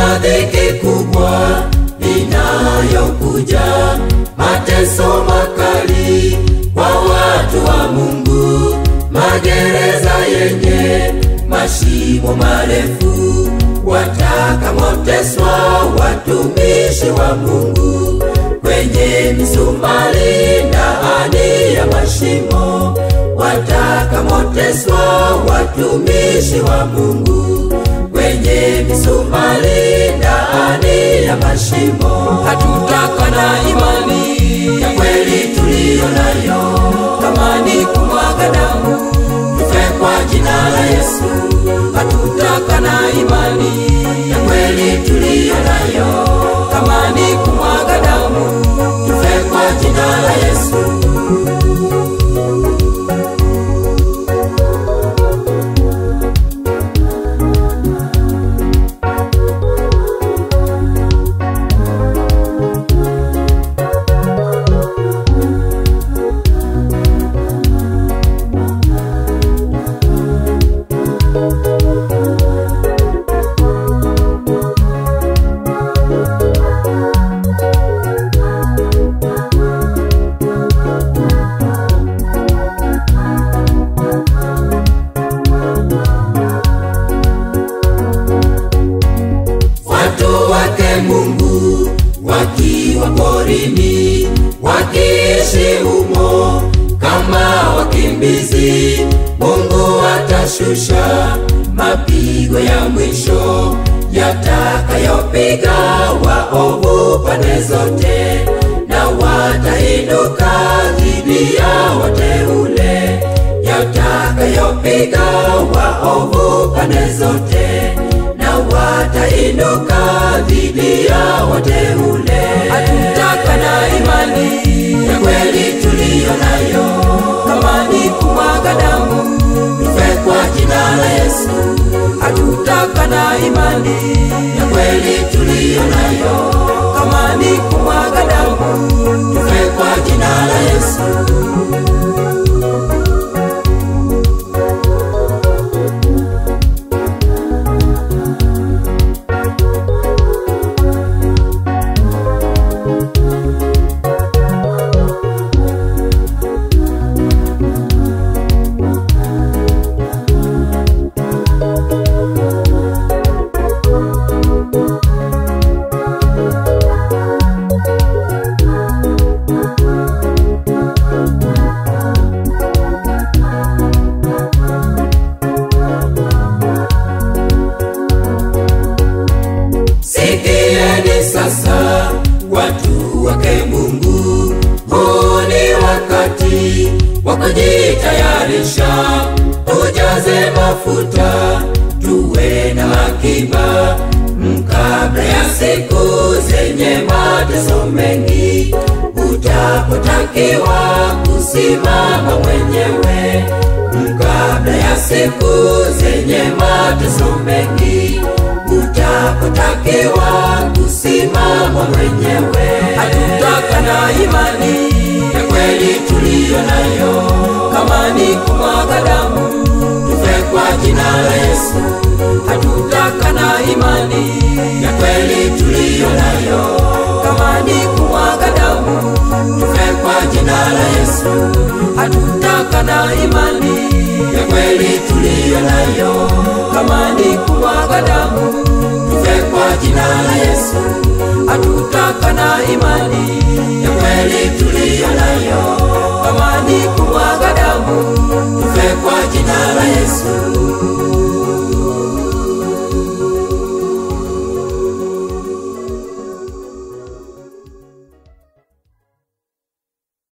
kuna dhiki kubwa inayokuja, mateso makali kwa watu wa Mungu, magereza yenye mashimo marefu, watakamoteswa watumishi wa Mungu, kwenye misumari ndani ya mashimo, watakamoteswa watumishi wa Mungu, kwenye misumari ndani ya mashimo. Hatutaka na imani ya kweli tuliyo nayo, kama ni kumwaga damu tufe kwa jina la Yesu. Hatutaka na imani ya kweli tuliyo nayo, kama ni kumwaga damu tufe kwa jina la Yesu. Mungu wakiwa porini, wakiishi humo kama wakimbizi, Mungu atashusha mapigo ya mwisho yatakayopiga waovu pande zote, na watainuka dhidi ya wateule, yatakayopiga waovu pande zote, na watainuka dhidi ya wateule. Hatutaka na imani ya kweli tuliyo nayo, kama ni kumwaga damu tufe kwa jina la Yesu. Hatutaka na imani ya kweli tuliyo nayo, kama ni kumwaga damu tufe kwa jina la Yesu. Sikieni sasa watu wake Mungu, huu ni wakati wa kujitayarisha, tujaze mafuta, tuwe na akiba, kabla ya siku zenye mateso mengi, utapotakiwa kusimama mwenyewe, kabla ya siku zenye mateso mengi, utapotakiwa kusimama mwenyewe. Hatutaka na imani ya kweli tuliyo nayo, kama ni kumwaga damu tufe kwa jina la Yesu. Hatutaka na imani ya kweli tuliyo nayo, kama ni kumwaga damu tufe kwa jina la Yesu. Hatutaka na imani ya kweli tuliyo nayo, kama ni kumwaga damu tufe kwa jina la Yesu. Hatutaka na imani ya kweli tuliyo nayo,